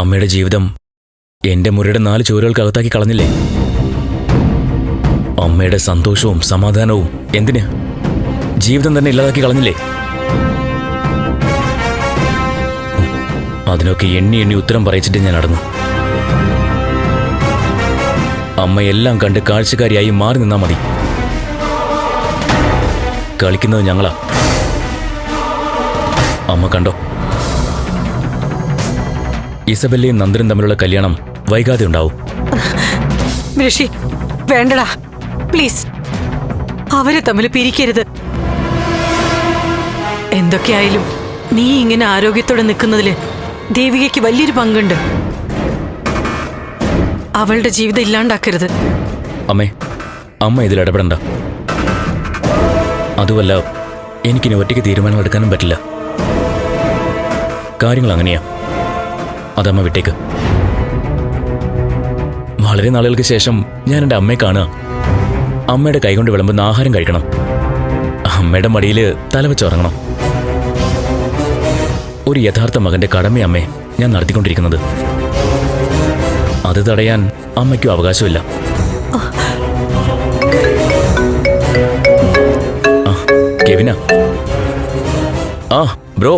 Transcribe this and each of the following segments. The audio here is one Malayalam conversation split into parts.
അമ്മയുടെ ജീവിതം എന്റെ മുറിയുടെ 4 ചുവരുകൾക്കകത്താക്കി കളഞ്ഞില്ലേ? അമ്മയുടെ സന്തോഷവും സമാധാനവും എന്തിന്? ജീവിതം തന്നെ ഇല്ലാതാക്കി കളഞ്ഞില്ലേ? അതിനൊക്കെ എണ്ണി എണ്ണി ഉത്തരം പറയിച്ചിട്ട് ഞാൻ നടന്നു. അമ്മയെല്ലാം കണ്ട് കാഴ്ചക്കാരിയായി മാറി നിന്നാ മതി. കളിക്കുന്നത് ഞങ്ങളാ. അമ്മ കണ്ടോ, ഇസബെല്ലയും നന്ദനും തമ്മിലുള്ള കല്യാണം വൈകാതെ ഉണ്ടാവും. ഋഷി, വേണ്ടടാ, പ്ലീസ്, അവരെ തമ്മിൽ പിരിക്കരുത്. എന്തൊക്കെയായാലും നീ ഇങ്ങനെ ആരോഗ്യത്തോടെ നിൽക്കുന്നതില് ദേവികയ്ക്ക് വലിയൊരു പങ്കുണ്ട്. അവളുടെ ജീവിതം ഇല്ലാണ്ടാക്കരുത്. അമ്മ ഇതിൽ ഇടപെടണ്ട. അതുമല്ല, എനിക്കിനി ഒറ്റയ്ക്ക് തീരുമാനം എടുക്കാനും പറ്റില്ല. കാര്യങ്ങൾ അങ്ങനെയാ. അതമ്മ വിട്ടേക്ക്. വളരെ നാളുകൾക്ക് ശേഷം ഞാൻ എൻ്റെ അമ്മയെ കാണുക. അമ്മയുടെ കൈകൊണ്ട് വിളമ്പുന്ന ആഹാരം കഴിക്കണം. അമ്മയുടെ മടിയിൽ തലവെച്ചുറങ്ങണം. ഒരു യഥാർത്ഥ മകന്റെ കടമയമ്മേ ഞാൻ നടത്തിക്കൊണ്ടിരിക്കുന്നത്. അത് തടയാൻ അമ്മയ്ക്കും അവകാശമില്ല. കെവിന, ബ്രോ.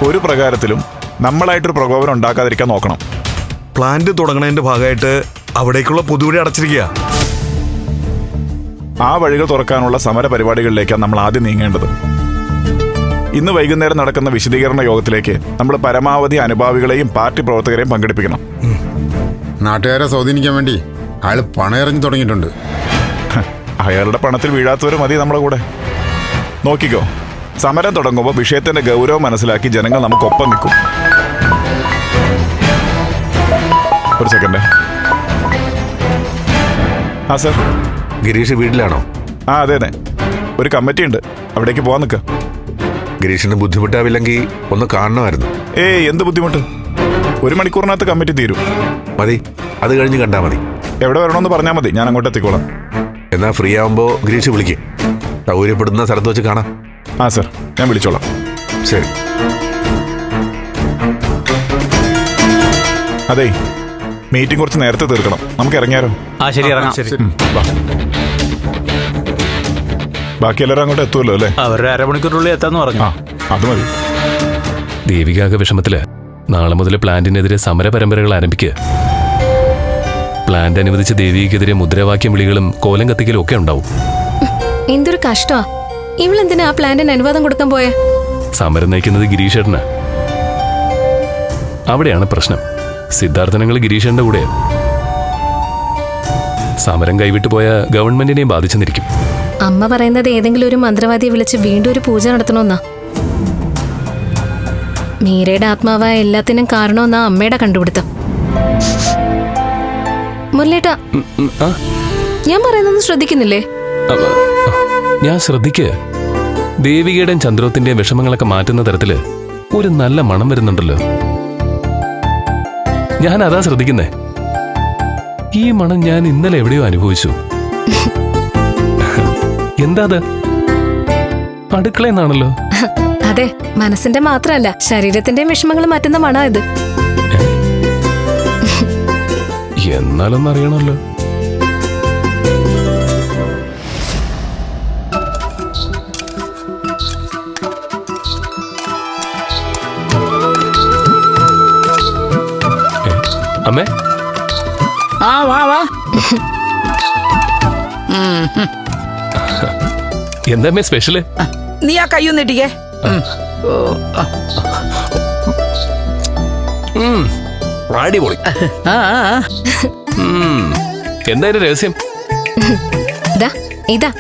ഒരു പ്രകാരത്തിലും നമ്മളായിട്ടൊരു പ്രകോപനം ഉണ്ടാക്കാതിരിക്കാൻ നോക്കണം. പ്ലാന്റ് തുടങ്ങണതിന്റെ ഭാഗമായിട്ട് അവിടേക്കുള്ള പൊതുവഴി അടച്ചിരിക്കുക. ആ വഴികൾ തുറക്കാനുള്ള സമര പരിപാടികളിലേക്കാണ് നമ്മൾ ആദ്യം നീങ്ങേണ്ടത്. ഇന്ന് വൈകുന്നേരം നടക്കുന്ന വിശദീകരണ യോഗത്തിലേക്ക് നമ്മൾ പരമാവധി അനുഭാവികളെയും പാർട്ടി പ്രവർത്തകരെയും പങ്കെടുപ്പിക്കണം. നാട്ടുകാരെ സ്വാധീനിക്കാൻ വേണ്ടി അയാൾ പണയെറിഞ്ഞു തുടങ്ങിയിട്ടുണ്ട്. അയാളുടെ പണത്തിൽ വീഴാത്തവർ മതി നമ്മുടെ കൂടെ. നോക്കിക്കോ, സമരം തുടങ്ങുമ്പോൾ വിഷയത്തിന്റെ ഗൗരവം മനസ്സിലാക്കി ജനങ്ങൾ നമുക്കൊപ്പം നിൽക്കും. ഒരു സെക്കൻഡ്. സർ, ഗിരീഷ് വീട്ടിലാണോ? അതെ അതെ, ഒരു കമ്മിറ്റി ഉണ്ട്, അവിടേക്ക് പോവാൻ നിൽക്കുക. ഗിരീഷിന് ബുദ്ധിമുട്ടാവില്ലെങ്കിൽ ഒന്ന് കാണണമായിരുന്നു. എന്ത് ബുദ്ധിമുട്ട്? 1 മണിക്കൂറിനകത്ത് കമ്മിറ്റി തീരും. മതി, അത് കഴിഞ്ഞ് കണ്ടാൽ മതി. എവിടെ വരണമെന്ന് പറഞ്ഞാൽ മതി, ഞാൻ അങ്ങോട്ട് എത്തിക്കോളാം. എന്നാ ഫ്രീ ആവുമ്പോൾ ഗിരീഷ് വിളിക്കും. സൗകര്യപ്പെടുന്ന സ്ഥലത്ത് വെച്ച് കാണാം. സർ, ഞാൻ വിളിച്ചോളാം. ശരി. അതെ, മീറ്റിംഗ് കുറച്ച് നേരത്തെ തീർക്കണം. നമുക്ക് ഇറങ്ങിയാലോ? ശരി. ബാക്കി എല്ലാവരും അങ്ങോട്ട് എത്തുമല്ലോ അല്ലേ? അവരുടെ അരമണിക്കൂറിനുള്ളിൽ എത്താന്ന് പറഞ്ഞു. അത് മതി. ദേവികാക വിഷമത്തില് നാളെ മുതൽ പ്ലാന്റിനെതിരെ സമര പരമ്പരകൾ ആരംഭിക്കുക. പ്ലാന്റ് അനുവദിച്ച ദേവികയ്ക്കെതിരെ മുദ്രാവാക്യം വിളികളും കോലം കത്തിക്കലും ഒക്കെ ഉണ്ടാവും. എന്തൊരു കഷ്ടമാ. ഇവളെന്തിനാ ആ പ്ലാന്റിന് അനുവാദം കൊടുക്കാൻ പോയെ? സമരം നയിക്കുന്നത് ഗിരീഷേട്ടന്. അവിടെയാണ് പ്രശ്നം. സിദ്ധാർത്ഥനങ്ങൾ ഗിരീഷേട്ടന്റെ കൂടെ. സമരം കൈവിട്ടു പോയ ഗവൺമെന്റിനെയും ബാധിച്ചെന്നിരിക്കും. അമ്മ പറയുന്നത് ഏതെങ്കിലും ഒരു മന്ത്രവാദിയെ വിളിച്ച് വീണ്ടും ഒരു പൂജ നടത്തണമെന്നാ. മീരയുടെ ആത്മാവായ എല്ലാത്തിനും കാരണമെന്നാ അമ്മയുടെ കണ്ടുപിടുത്തം. മുരളേട്ടാ, ഞാൻ പറയുന്നൊന്നും ശ്രദ്ധിക്കുന്നില്ലേ? ഞാൻ ശ്രദ്ധിക്ക്. ദേവികയുടെയും ചന്ദ്രോത്തിന്റെയും വിഷമങ്ങളൊക്കെ മാറ്റുന്ന തരത്തില് ഒരു നല്ല മണം വരുന്നുണ്ടല്ലോ. ഞാൻ അതാ ശ്രദ്ധിക്കുന്നേ. ഈ മണം ഞാൻ ഇന്നലെ എവിടെയോ അനുഭവിച്ചു. എന്താ അത്? അടുക്കളയെന്നാണല്ലോ. അതെ, മനസ്സിന്റെ മാത്രമല്ല ശരീരത്തിന്റെയും വിഷമങ്ങൾ മാറ്റുന്ന മണാ ഇത്. എന്നാലൊന്നറിയണമല്ലോ. അമ്മേ, വാ. എന്താ സ്പെഷ്യല്? നീ ആ കയ്യൊന്ന് ഇട്ടിക്കേ. അടിപൊളി. എന്തായാലും രഹസ്യം ഇതാ.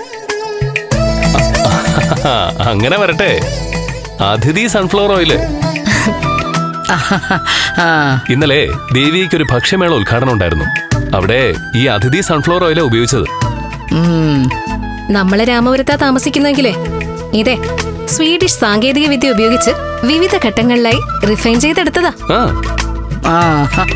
അങ്ങനെ വരട്ടെ. അതിഥി സൺഫ്ലവർ ഓയില്. ആ, ഇന്നലെ ദേവിക്ക് ഒരു ഭക്ഷ്യമേള ഉദ്ഘാടനം ഉണ്ടായിരുന്നു. അവിടെ ഈ അതിഥി സൺഫ്ലവർ ഓയിലാ ഉപയോഗിച്ചത്. ഉം. നമ്മള് രാമപുരത്താ താമസിക്കുന്നെങ്കിലേ ഇതേ സ്വീഡിഷ് സാങ്കേതിക വിദ്യ ഉപയോഗിച്ച് വിവിധ ഘട്ടങ്ങളിലായി റിഫൈൻ ചെയ്തെടുത്തതാ. ആ ആ, ഹ.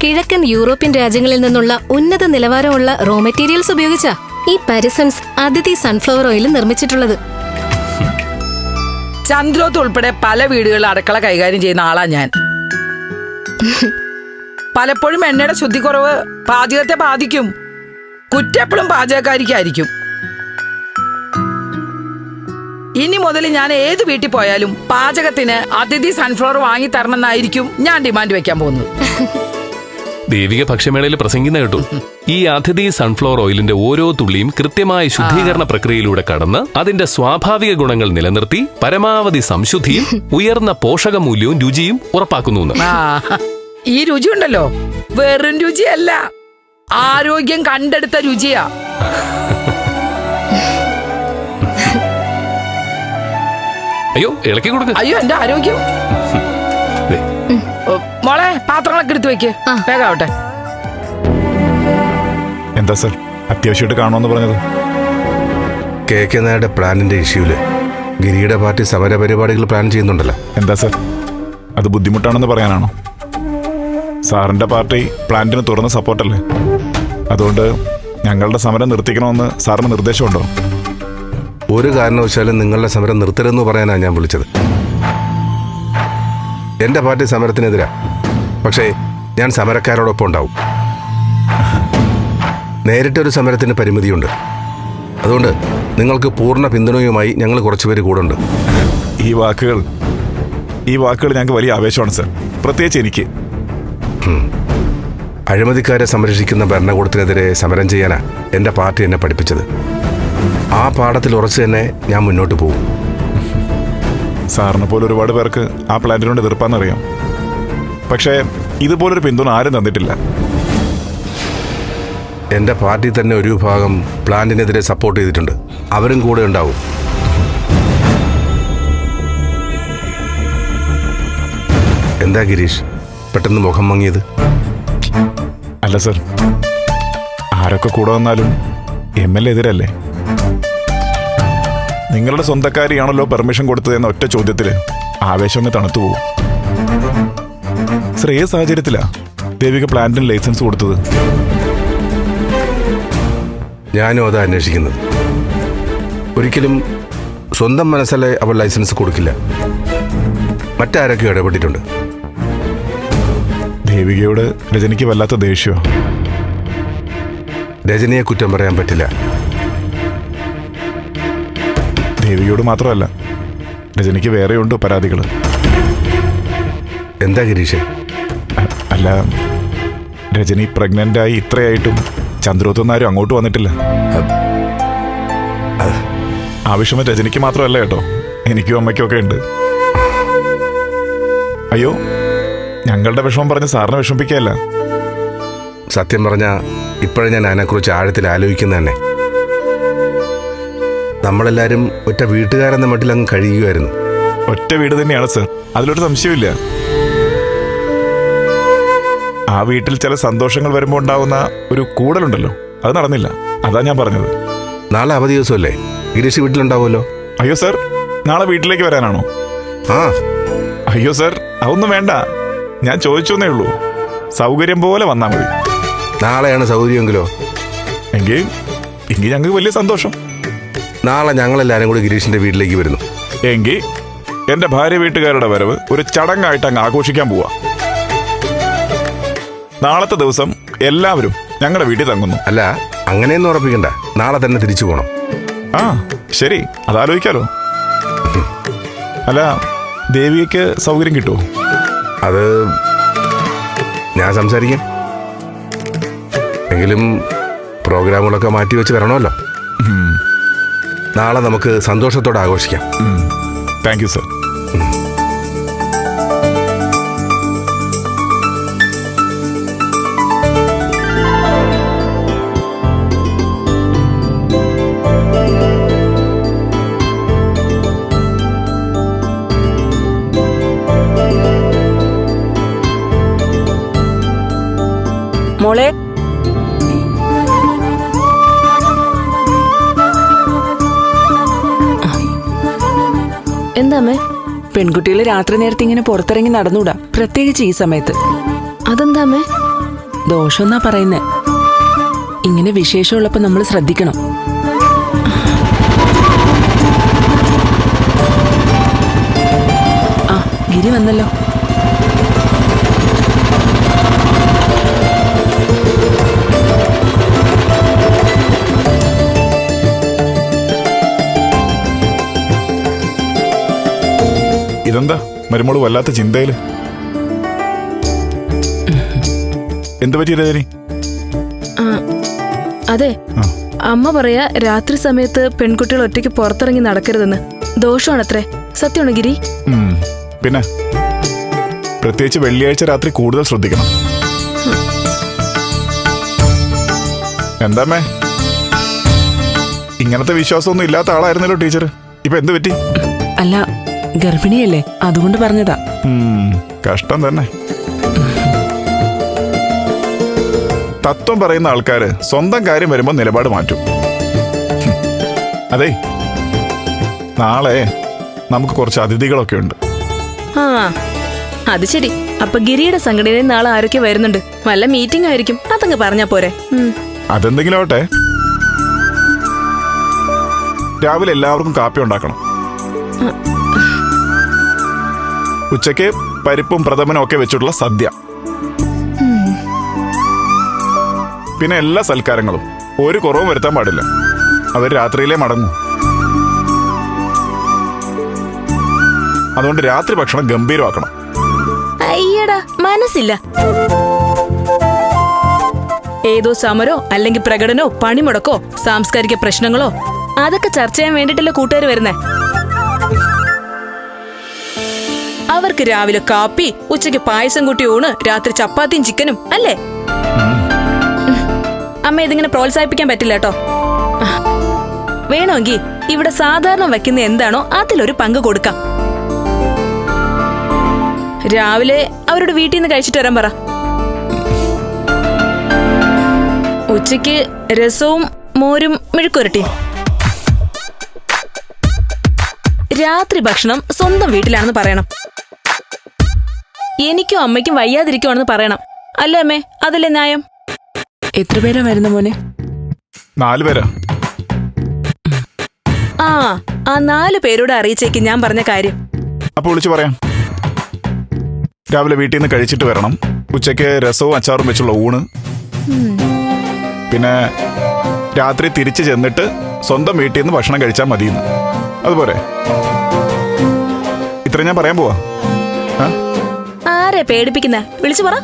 കിഴക്കൻ യൂറോപ്യൻ രാജ്യങ്ങളിൽ നിന്നുള്ള ഉന്നത നിലവാരമുള്ള റോ മെറ്റീരിയൽസ് ഉപയോഗിച്ചാ ഈ പരിസൺസ് അതിഥി സൺഫ്ലവർ ഓയിൽ നിർമ്മിച്ചിട്ടുള്ളത്. ചന്ദ്രോത്ത് ഉൾപ്പെടെ പല വീടുകളിൽ അടുക്കള കൈകാര്യം ചെയ്യുന്ന ആളാ ഞാൻ. പലപ്പോഴും എണ്ണയുടെ ശുദ്ധിക്കുറവ് പാചകത്തെ ബാധിക്കും. കുറ്റെപ്പോഴും പാചകക്കാരിക്കായിരിക്കും. ഇനി മുതൽ ഞാൻ ഏത് വീട്ടിൽ പോയാലും പാചകത്തിന് അതിഥി സൺഫ്ലവർ വാങ്ങി തരണമെന്നായിരിക്കും ഞാൻ ഡിമാൻഡ് വെക്കാൻ പോകുന്നത്. ദേവിക ഭക്ഷ്യമേളയിൽ പ്രസംഗിക്കുന്ന കേട്ടു. ഈ അതിഥി സൺഫ്ലവർ ഓയിലിന്റെ ഓരോ തുള്ളിയും കൃത്യമായ ശുദ്ധീകരണ പ്രക്രിയയിലൂടെ കടന്ന് അതിന്റെ സ്വാഭാവിക ഗുണങ്ങൾ നിലനിർത്തി പരമാവധി സംശുദ്ധിയും ഉയർന്ന പോഷകമൂല്യവും രുചിയും ഉറപ്പാക്കുന്നു. ആ, ഈ രുചി ഉണ്ടല്ലോ വെറും രുചിയല്ല, ആരോഗ്യം കണ്ടെടുത്ത രുചിയാ. അയ്യോ ഇളക്കി കൊടുക്ക. അയ്യോ എന്റെ ആരോഗ്യം. ഓ, മോളെ പാത്രങ്ങളൊക്കെ എടുത്ത് വെക്ക്, വേഗാവട്ടെ. എന്താ സർ അത്യാവശ്യമായിട്ട് കാണുമെന്ന് പറഞ്ഞത്? KK നായരുടെ പ്ലാനിന്റെ ഇഷ്യൂല് ഗിരിയുടെ പാർട്ടി സമരപരിപാടികൾ പ്ലാൻ ചെയ്യുന്നുണ്ടല്ലോ. എന്താ സർ അത് ബുദ്ധിമുട്ടാണെന്ന് പറയാനാണോ? സാറിന്റെ പാർട്ടി പ്ലാന്റിന് തുറന്ന സപ്പോർട്ടല്ലേ? അതുകൊണ്ട് ഞങ്ങളുടെ സമരം നിർത്തിക്കണമെന്ന് സാറിന് നിർദ്ദേശമുണ്ടോ? ഒരു കാരണവശാലും നിങ്ങളുടെ സമരം നിർത്തരുതെന്ന് പറയാനാണ് ഞാൻ വിളിച്ചത്. എന്റെ പാർട്ടി സമരത്തിനെതിരാ, പക്ഷേ ഞാൻ സമരക്കാരോടൊപ്പം ഉണ്ടാവും. നേരിട്ടൊരു സമരത്തിന് പരിമിതിയുണ്ട്. അതുകൊണ്ട് നിങ്ങൾക്ക് പൂർണ്ണ പിന്തുണയുമായി ഞങ്ങൾ കുറച്ചുപേര് കൂടെ ഉണ്ട്. ഈ വാക്കുകൾ ഞങ്ങൾക്ക് വലിയ ആവേശമാണ് സർ, പ്രത്യേകിച്ച് എനിക്ക്. അഴിമതിക്കാരെ സംരക്ഷിക്കുന്ന ഭരണകൂടത്തിനെതിരെ സമരം ചെയ്യാനാ എൻ്റെ പാർട്ടി എന്നെ പഠിപ്പിച്ചത്. ആ പാഠത്തിൽ ഉറച്ചു തന്നെ ഞാൻ മുന്നോട്ട് പോകും. സാറിനെ പോലെ ഒരുപാട് പേർക്ക് ആ പ്ലാന്റിനോട് എതിർപ്പാന്നറിയാം. പക്ഷേ ഇതുപോലൊരു പിന്തുണ ആരും തന്നിട്ടില്ല. എൻ്റെ പാർട്ടി തന്നെ ഒരു വിഭാഗം പ്ലാന്റിനെതിരെ സപ്പോർട്ട് ചെയ്തിട്ടുണ്ട്. അവരും കൂടെ ഉണ്ടാവും. എന്താ ഗിരീഷ് പെട്ടെന്ന് മുഖം മങ്ങിയത്? അല്ല സർ, ആരൊക്കെ കൂടെ വന്നാലും MLA എതിരല്ലേ? നിങ്ങളുടെ സ്വന്തക്കാരിയാണല്ലോ പെർമിഷൻ കൊടുത്തതെന്ന ഒറ്റ ചോദ്യത്തിൽ ആവേശം അങ്ങ് തണുത്തു പോകും. സർ, ഏത് സാഹചര്യത്തിലാ ദേവിക പ്ലാന്റിന് ലൈസൻസ് കൊടുത്തത്? ഞാനും അതാ അന്വേഷിക്കുന്നത്. ഒരിക്കലും സ്വന്തം മനസ്സല്ലേ അവൾ ലൈസൻസ് കൊടുക്കില്ല. മറ്റാരൊക്കെ ഇടപെട്ടിട്ടുണ്ട്. ദേവികയോട് രജനിക്ക് വല്ലാത്ത ദേഷ്യമോ? രജനിയെ കുറ്റം പറയാൻ പറ്റില്ല. ദേവികയോട് മാത്രമല്ല, രജനിക്ക് വേറെയുണ്ട് പരാതികൾ. എന്താ ഗിരീഷേ? അല്ല, രജനി പ്രഗ്നൻ്റായി ഇത്രയായിട്ടും ചന്ദ്രോത്തുന്നാരും അങ്ങോട്ട് വന്നിട്ടില്ല. ആ വിഷമം രജനിക്ക് മാത്രമല്ല കേട്ടോ, എനിക്കും അമ്മയ്ക്കും ഒക്കെ ഉണ്ട്. അയ്യോ, ഞങ്ങളുടെ വിഷമം പറഞ്ഞ് സാറിനെ വിഷമിപ്പിക്കുകയല്ല. സത്യം പറഞ്ഞ ഇപ്പോഴും ഞാൻ അതിനെക്കുറിച്ച് ആഴത്തിൽ ആലോചിക്കുന്ന തന്നെ. നമ്മളെല്ലാവരും ഒറ്റ വീട്ടുകാരെന്ന മട്ടിൽ അങ്ങ് കഴിയുമായിരുന്നു. ഒറ്റ വീട് തന്നെയാണ് സർ, അതിലൊരു സംശയമില്ല. ആ വീട്ടിൽ ചില സന്തോഷങ്ങൾ വരുമ്പോൾ ഉണ്ടാവുന്ന ഒരു കൂടലുണ്ടല്ലോ, അത് നടന്നില്ല. അതാ ഞാൻ പറഞ്ഞത്. നാളെ അവധി ദിവസമല്ലേ? ഗിരീഷ് വീട്ടിലുണ്ടാവുമല്ലോ. അയ്യോ സർ, നാളെ വീട്ടിലേക്ക് വരാനാണോ? ആ അയ്യോ സർ, അതൊന്നും വേണ്ട. ഞാൻ ചോദിച്ചെന്നേ ഉള്ളൂ. സൗകര്യം പോലെ വന്നാൽ മതി. നാളെയാണ് സൗകര്യമെങ്കിലോ? എങ്കിൽ ഞങ്ങൾക്ക് വലിയ സന്തോഷം. നാളെ ഞങ്ങളെല്ലാവരും കൂടി ഗിരീഷിന്റെ വീട്ടിലേക്ക് വരുന്നു. എങ്കിൽ എൻ്റെ ഭാര്യ വീട്ടുകാരുടെ വരവ് ഒരു ചടങ്ങായിട്ട് അങ്ങ് ആഘോഷിക്കാൻ പോവാ. നാളത്തെ ദിവസം എല്ലാവരും ഞങ്ങളുടെ വീട്ടിൽ തങ്ങുന്നു. അല്ല, അങ്ങനെയൊന്നും ഉറപ്പിക്കണ്ട. നാളെ തന്നെ തിരിച്ചു പോകണം. ആ ശരി, അതാലോചിക്കാലോ. അല്ല, ദേവിക്ക് സൗകര്യം കിട്ടുമോ? അത് ഞാൻ സംസാരിക്കാം. എങ്കിലും പ്രോഗ്രാമുകളൊക്കെ മാറ്റി വെച്ച് വരണമല്ലോ. നാളെ നമുക്ക് സന്തോഷത്തോടെ ആഘോഷിക്കാം. Thank you sir. മോളെ എന്താമ്മേ? പെൺകുട്ടികൾ രാത്രി നേരത്തെ ഇങ്ങനെ പുറത്തിറങ്ങി നടന്നൂടാ, പ്രത്യേകിച്ച് ഈ സമയത്ത്. അതെന്താമ്മേ? ദോഷമെന്നാ പറയുന്നേ. ഇങ്ങനെ വിശേഷമുള്ളപ്പോ നമ്മൾ ശ്രദ്ധിക്കണം. ആ, ഗിരി വന്നല്ലോ. ഇതെന്താ മരുമോള് വല്ലാത്ത ചിന്തയില്? എന്തു പറ്റി രജനി? അതെ, അമ്മ പറയാ രാത്രി സമയത്ത് പെൺകുട്ടികൾ ഒറ്റയ്ക്ക് പുറത്തിറങ്ങി നടക്കരുതെന്ന്. ദോഷമാണത്രേ. സത്യമാണോ ഗിരി? പിന്നെ പ്രത്യേകിച്ച് വെള്ളിയാഴ്ച രാത്രി കൂടുതൽ ശ്രദ്ധിക്കണം. എന്താമ്മേ, ഇങ്ങനത്തെ വിശ്വാസമൊന്നും ഇല്ലാത്ത ആളായിരുന്നല്ലോ ടീച്ചർ. ഇപ്പൊ എന്ത് പറ്റി? അല്ല, ഗർഭിണിയല്ലേ, അതുകൊണ്ട് പറഞ്ഞതാ. കഷ്ടം തന്നെ. തത്വം പറയുന്ന ആൾക്കാര് സ്വന്തം കാര്യം വരുമ്പോ നിലപാട് മാറ്റും. അതെ, നാളെ നമുക്ക് കുറച്ച് അതിഥികളൊക്കെ ഉണ്ട്. ആ, അത് ശരി. അപ്പൊ ഗിരിയുടെ സംഘടനയിൽ നാളെ ആരൊക്കെ വരുന്നുണ്ട്? വല്ല മീറ്റിംഗ് ആയിരിക്കും. അതങ്ങ് പറഞ്ഞാ പോരെ? അതെന്തെങ്കിലും ആവട്ടെ, രാവിലെ എല്ലാവർക്കും കാപ്പി ഉണ്ടാക്കണം. ഉച്ചയ്ക്ക് പരിപ്പും പ്രഥമനും ഒക്കെ വെച്ചിട്ടുള്ള സദ്യ. പിന്നെ എല്ലാ സൽക്കാരങ്ങളും. ഒരു കുറവും വരുത്താൻ പാടില്ല. അവർ രാത്രിയിലേ മടങ്ങും. അതുകൊണ്ട് രാത്രി ഭക്ഷണം ഗംഭീരമാക്കണം. അയ്യടാ, മനസ്സില്ല. ഏതോ സമരോ അല്ലെങ്കിൽ പ്രകടനോ പണിമുടക്കോ സാംസ്കാരിക പ്രശ്നങ്ങളോ അതൊക്കെ ചർച്ച ചെയ്യാൻ വേണ്ടിട്ടല്ലേ കൂട്ടുകാർ വരുന്നേ. അവർക്ക് രാവിലെ കാപ്പി, ഉച്ചയ്ക്ക് പായസം കൂട്ടി ഊണ്, രാത്രി ചപ്പാത്തിയും ചിക്കനും അല്ലേ? അമ്മ ഇതിങ്ങനെ പ്രോത്സാഹിപ്പിക്കാൻ പറ്റില്ല കേട്ടോ. വേണമെങ്കിൽ ഇവിടെ സാധാരണ വയ്ക്കുന്ന എന്താണോ അതിലൊരു പങ്ക് കൊടുക്കാം. രാവിലെ അവരുടെ വീട്ടിൽ നിന്ന് കഴിച്ചിട്ട് വരാൻ പറ. ഉച്ചയ്ക്ക് രസവും മോരും മെഴുക്കുരട്ടിയും. രാത്രി ഭക്ഷണം സ്വന്തം വീട്ടിലാണെന്ന് പറയണം. എനിക്കും അമ്മയ്ക്കും വയ്യാതിരിക്കുവാണെന്ന് പറയണം. അല്ലേ അമ്മേ? അതല്ലേ ന്യായം? എത്ര പേരാ വരുന്ന മോനെ? 4 പേരാ. ആ 4 പേരോട് അറിയിച്ചേക്ക് ഞാൻ പറഞ്ഞ കാര്യം. അപ്പൊ വിളിച്ചു പറയാം. രാവിലെ വീട്ടിൽ നിന്ന് കഴിച്ചിട്ട് വരണം. ഉച്ചയ്ക്ക് രസവും അച്ചാറും വെച്ചുള്ള ഊണ്. പിന്നെ രാത്രി തിരിച്ചു ചെന്നിട്ട് സ്വന്തം വീട്ടിൽ നിന്ന് ഭക്ഷണം കഴിച്ചാൽ മതിയെന്ന്. അതുപോലെ ഇത്ര ഞാൻ പറയാൻ പോവാ. ആരെ പേടിപ്പിക്കുന്ന? വിളിച്ചു പറ.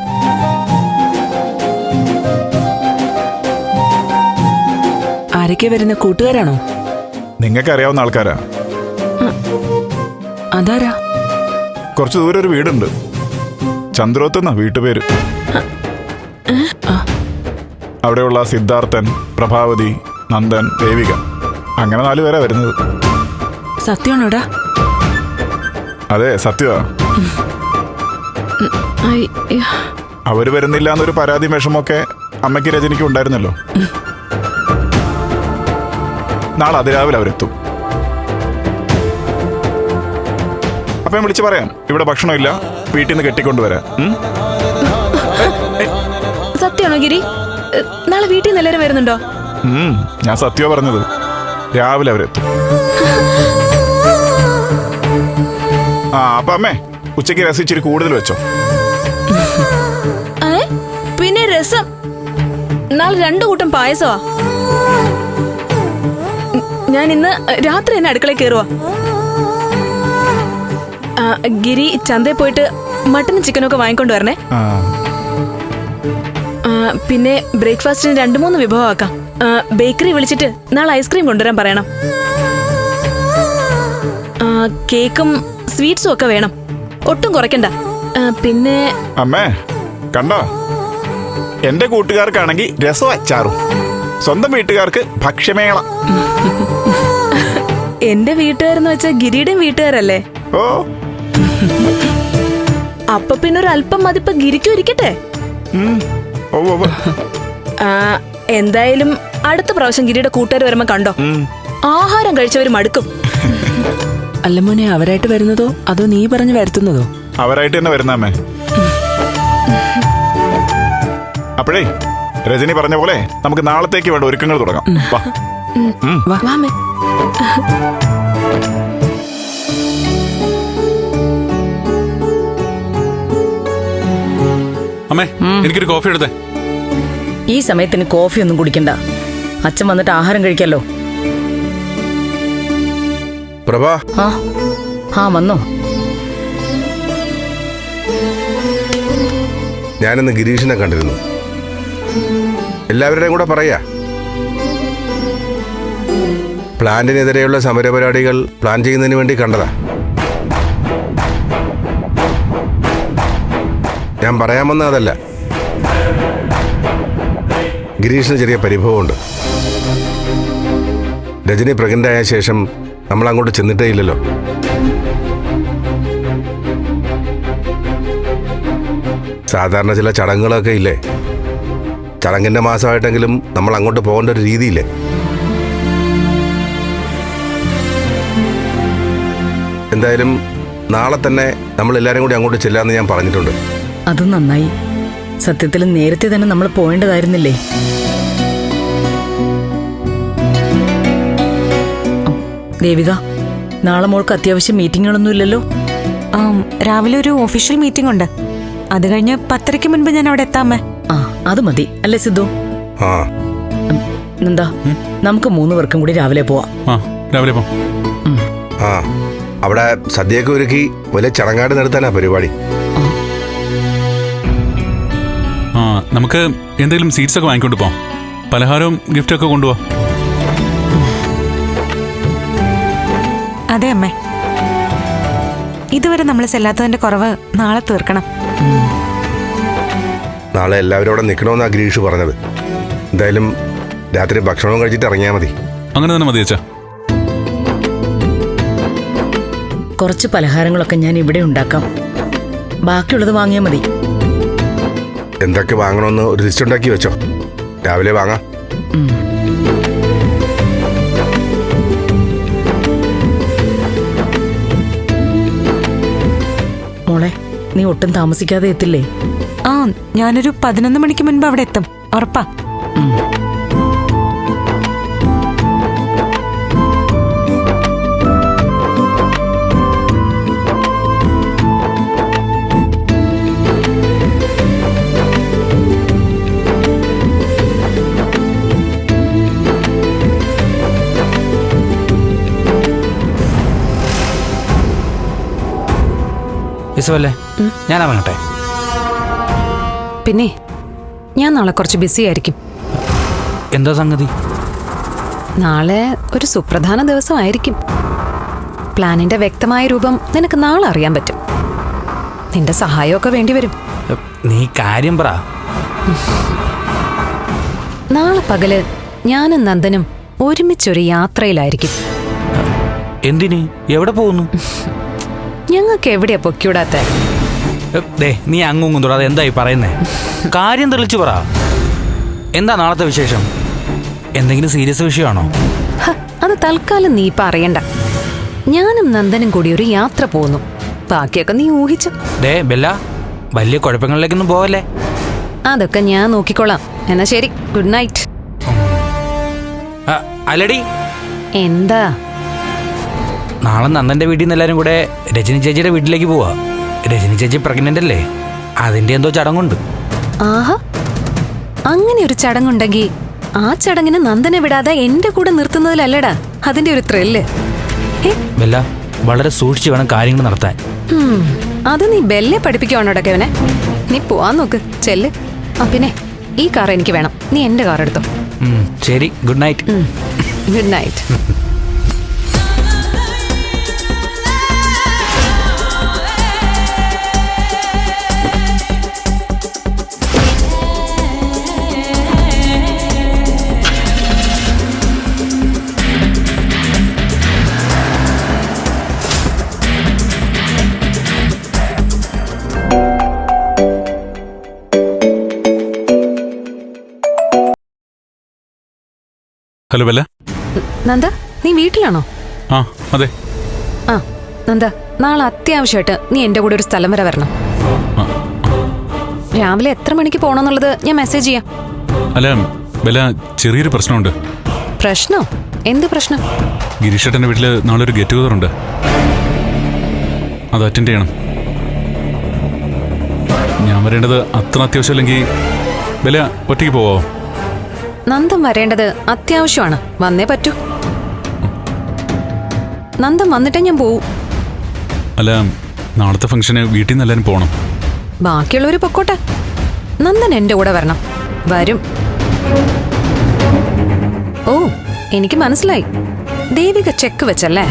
ആരൊക്കെ വരുന്ന? കൂട്ടുകാരാണോ? നിങ്ങൾക്ക് അറിയാവുന്ന ആൾക്കാരാ. അതാരാ? കുറച്ചു ദൂരം ഒരു വീടുണ്ട്. ചന്ദ്രോത്ത് എന്നാ വീട്ടുപേര്. അവിടെയുള്ള സിദ്ധാർത്ഥൻ, പ്രഭാവതി, നന്ദൻ, ദേവിക, അങ്ങനെ 4 പേരാ വരുന്നത്. സത്യമാണോടാ? അതെ, സത്യമാ. അവര് വരുന്നില്ല എന്നൊരു പരാതി വിഷമമൊക്കെ അമ്മയ്ക്ക് രജനിക്കും ഉണ്ടായിരുന്നല്ലോ. നാളെ അതിരാവിലെ അവരെത്തും. അപ്പൊ ഞാൻ വിളിച്ചു പറയാം, ഇവിടെ ഭക്ഷണമില്ല, വീട്ടിൽ നിന്ന് കെട്ടിക്കൊണ്ടുവരാം. സത്യമാണോ ഗിരി? നാളെ വീട്ടിൽ നിന്ന് എല്ലാവരും വരുന്നുണ്ടോ? ഞാൻ സത്യമാ പറഞ്ഞത്. രാവിലെ അവരെത്തും. അപ്പൊ അമ്മേ, ഉച്ചയ്ക്ക് രസം ഇച്ചിരി കൂടുതൽ വെച്ചോ. പിന്നെ രസം? നാളെ 2 കൂട്ടം പായസമാ. ഞാൻ ഇന്ന് രാത്രി തന്നെ അടുക്കളയിൽ കയറുവാ. ഗിരി ചന്തയിൽ പോയിട്ട് മട്ടനും ചിക്കനും ഒക്കെ വാങ്ങിക്കൊണ്ട് വരണേ. പിന്നെ ബ്രേക്ക്ഫാസ്റ്റിന് 2-3 വിഭവം ആക്കാം. ബേക്കറി വിളിച്ചിട്ട് നാളെ ഐസ്ക്രീം കൊണ്ടുവരാൻ പറയണം. കേക്കും സ്വീറ്റ്സും ഒക്കെ വേണം. ഒട്ടും കുറയ്ക്കണ്ട. പിന്നെ അമ്മേ കണ്ടോ, എന്റെ കൂട്ടുകാർക്കാണെങ്കിൽ രസം അച്ചാറും, സ്വന്തം വീട്ടുകാർക്ക് ഭക്ഷ്യമേള. എന്റെ വീട്ടുകാരെന്ന് വെച്ചാൽ ഗിരിയുടെയും വീട്ടുകാരല്ലേ? ഓ, അപ്പൊ പിന്നെ ഒരു അല്പം മതിപ്പ് ഗിരിക്കും ഇരിക്കട്ടെ. ഓ ഓ, ഓ. എന്തായാലും അടുത്ത പ്രാവശ്യം ഗിരിയുടെ കൂട്ടുകാർ വരുമ്പോ കണ്ടോ, ആഹാരം കഴിച്ചവര് മടുക്കും. അല്ല മോനെ, അവരായിട്ട് വരുന്നതോ അതോ നീ പറഞ്ഞു വരുത്തുന്നതോ? അവരായിട്ട് തന്നെ വരുന്നമ്മേ. അപ്പോഴേ രജനി പറഞ്ഞ പോലെ നമുക്ക് നാളത്തേക്ക് വേണ്ട ഒരുക്കങ്ങൾ തുടങ്ങാം. വാ. വാമേ. അമ്മേ, എനിക്കൊരു കോഫി എടുത്തേ. ഈ സമയത്തിന് കോഫി ഒന്നും കുടിക്കണ്ട. അച്ഛൻ വന്നിട്ട് ആഹാരം കഴിക്കാലോ. പ്രഭാ, ആ വന്നോ? ഞാനിന്ന് ഗിരീഷിനെ കണ്ടിരുന്നു. എല്ലാവരുടെയും കൂടെ പറയാ, പ്ലാന്റിനെതിരെയുള്ള സമരപരിപാടികൾ പ്ലാൻ ചെയ്യുന്നതിന് വേണ്ടി കണ്ടതാ. ഞാൻ പറയാമെന്ന് അതല്ല, ഗിരീഷിന് ചെറിയ പരിഭവമുണ്ട്. രജനി പ്രഗ്നന്റ് ആയ ശേഷം നമ്മൾ അങ്ങോട്ട് ചെന്നിട്ടേ ഇല്ലല്ലോ. സാധാരണ ചില ചടങ്ങുകളൊക്കെ ഇല്ലേ, ചടങ്ങിന്റെ മാസമായിട്ടെങ്കിലും നമ്മൾ അങ്ങോട്ട് പോകേണ്ട ഒരു രീതിയില്ലേ. എന്തായാലും നാളെ തന്നെ നമ്മൾ എല്ലാവരും കൂടി അങ്ങോട്ട് ചെല്ലാമെന്ന് ഞാൻ പറഞ്ഞിട്ടുണ്ട്. അത് നന്നായി. സത്യത്തിൽ നേരത്തെ തന്നെ നമ്മൾ പോവേണ്ടതായിരുന്നില്ലേ? ദേവിക, നാളെ മോൾക്ക് അത്യാവശ്യം മീറ്റിങ്ങുകളൊന്നും ഇല്ലല്ലോ? രാവിലെ ഒരു ഒഫീഷ്യൽ മീറ്റിംഗ് ഉണ്ട്. അത് കഴിഞ്ഞ് 10:30 മുൻപ് ഞാൻ അവിടെ എത്താമേ. ആ, അത് മതി അല്ലേ സിദ്ധു? ആ എന്താ, നമുക്ക് 3 പേർക്കും കൂടി രാവിലെ പോവാം. രാവിലെ പോ. ആ അവിടെ സദ്യയൊക്കെ ഒരുക്കി വലിയ ചടങ്ങാട് നടത്താനാ പരിപാടി. ആ, നമുക്ക് എന്തെങ്കിലും സീറ്റ്സ് ഒക്കെ വാങ്ങിക്കൊണ്ട് പോവാം. പലഹാരവും ഗിഫ്റ്റൊക്കെ കൊണ്ടുപോവാ. അതെ അമ്മേ, ഇതുവരെ നമ്മൾ ചെല്ലാത്തതിന്റെ കുറവ് നാളെ തീർക്കണം. നാളെ എല്ലാവരും അവിടെ നിൽക്കണമെന്നാ ഗിരീഷ് പറഞ്ഞത്. എന്തായാലും രാത്രി ഭക്ഷണവും കഴിച്ചിട്ട് ഇറങ്ങിയാൽ മതി. അങ്ങനെ തന്നെ മതി അച്ഛാ. കുറച്ച് പലഹാരങ്ങളൊക്കെ ഞാൻ ഇവിടെ ഉണ്ടാക്കാം. ബാക്കിയുള്ളത് വാങ്ങിയാൽ മതി. എന്തൊക്കെ വാങ്ങണമെന്ന് ഒരു ലിസ്റ്റ് ഉണ്ടാക്കി വെച്ചോ, രാവിലെ വാങ്ങാം. മോളെ, നീ ഒട്ടും താമസിക്കാതെ എത്തില്ലേ? ആ, ഞാനൊരു 11 മണിക്ക് മുൻപ് അവിടെ എത്തും, ഉറപ്പാ. ഇസവല്ലേ, ഞാനാ വരട്ടെ. പിന്നെ ഞാൻ നാളെ കുറച്ച് ബിസി ആയിരിക്കും. എന്താ സംഗതി? നാളെ ഒരു സുപ്രധാന ദിവസമായിരിക്കും. പ്ലാനിന്റെ വ്യക്തമായ രൂപം നിനക്ക് നാളെ അറിയാൻ പറ്റും. നിന്റെ സഹായമൊക്കെ വേണ്ടിവരും. നീ കാര്യം പറ. നാളെ പകല് ഞാനും നന്ദനും ഒരുമിച്ചൊരു യാത്രയിലായിരിക്കും. എന്തിന്? എവിടെ പോകുന്നു? ഞങ്ങൾക്ക് എവിടെയാ പൊക്കിവിടാത്ത? നീ അങ്ങും തൊടാതെ എന്തായി പറയുന്നേ? കാര്യം തെളിച്ചു പറ. എന്താ നാളത്തെ വിശേഷം? എന്തെങ്കിലും സീരിയസ് വിഷയമാണോ? അത് തൽക്കാലം നീ പറയണ്ട. ഞാനും നന്ദനും കൂടി ഒരു യാത്ര പോകുന്നു. ബാക്കിയൊക്കെ നീ ഊഹിച്ചു. ബെല്ല, വലിയ കുഴപ്പങ്ങളിലേക്കൊന്നും പോവല്ലേ. അതൊക്കെ ഞാൻ നോക്കിക്കോളാം. എന്നാ ശരി, ഗുഡ് നൈറ്റ്. അല്ലടി, എന്താ? നാളെ നന്ദന്റെ വീട്ടിൽ നിന്ന് എല്ലാരും കൂടെ രജനി ചേച്ചിയുടെ വീട്ടിലേക്ക് പോവാ. രജനി ചേച്ചി പ്രഗ്നന്റ് അല്ലേ, അതിന്റെ എന്തോ ചടങ്ങുണ്ട്. ആഹാ, അങ്ങനെ ഒരു ചടങ്ങുണ്ടെങ്കിൽ ആ ചടങ്ങിന് നന്ദനെ വിടാതെ എന്റെ കൂടെ നിർത്തുന്നതിലല്ലടാ അതിന്റെ ഒരു ത്രില്ല്. ബെല്ല, വളരെ സൂക്ഷിച്ചു വേണം കാര്യങ്ങൾ നടത്താൻ. അത് നീ ബെല്ലെ പഠിപ്പിക്കുവാണോടാ കെവനെ? നീ പോവാൻ നോക്ക്, ചെല്ല്. ആ പിന്നെ ഈ കാർ എനിക്ക് വേണം. നീ എന്റെ കാർ എടുത്തോ. ശരി, good night. Good night. Hello Bella. Nanda, നീ വീട്ടിലാണോ? ആ അതെ. ആ നന്ദ, നാളെ അത്യാവശ്യമായിട്ട് നീ എൻ്റെ കൂടെ ഒരു സ്ഥലം വരെ വരണം. രാവിലെ എത്ര മണിക്ക് പോകണമെന്നുള്ളത് ഞാൻ മെസ്സേജ് ചെയ്യാം. അല്ല ബെല്ല, ചെറിയൊരു പ്രശ്നമുണ്ട്. പ്രശ്നോ? എന്ത് പ്രശ്നം? ഗിരീഷേട്ടൻ്റെ വീട്ടിൽ നാളെ ഒരു ഗെറ്റ് ടുഗദർ ഉണ്ട്. അത് അറ്റൻഡ് ചെയ്യണം. ഞാൻ വരേണ്ടത് അത്ര അത്യാവശ്യമല്ലെങ്കിൽ ബെല്ല ഒറ്റയ്ക്ക് പോവോ? നന്ദൻ വരേണ്ടത് അത്യാവശ്യമാണ്, വന്നേ പറ്റൂ. നന്ദൻ വന്നിട്ടേ ഞാൻ പോവും. അല്ല, നാളത്തെ ഫംഗ്ഷന് വീട്ടിൽ നിന്ന് എല്ലാവരും പോകണം. ബാക്കിയുള്ളവർ പൊക്കോട്ടെ, നന്ദൻ എൻ്റെ കൂടെ വരണം. വരും. ഓ, എനിക്ക് മനസ്സിലായി. ദേവിക ചെക്ക് വെച്ചല്ലേ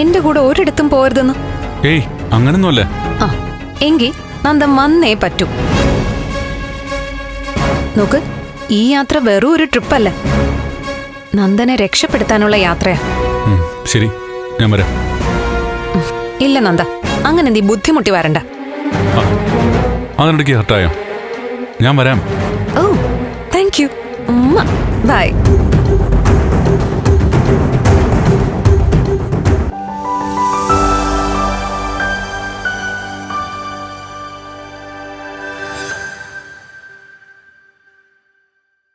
എൻ്റെ കൂടെ ഒരിടത്തും പോരുതെന്ന്. ഏയ് അങ്ങനൊന്നുമല്ല. ആ എങ്കിൽ നന്ദൻ വന്നേ പറ്റൂ. നോക്ക്, ഈ യാത്ര വെറും ഒരു ട്രിപ്പല്ല, നന്ദനെ രക്ഷപ്പെടുത്താനുള്ള യാത്രയാ. ശരി, ഞാൻ വരാം. ഇല്ല നന്ദ, അങ്ങനെ നീ ബുദ്ധിമുട്ടി വരണ്ട. അതിനിടയ്ക്ക് ഹർട്ടായോ? ഞാൻ വരാം. ഓ താങ്ക് യു. ബൈ.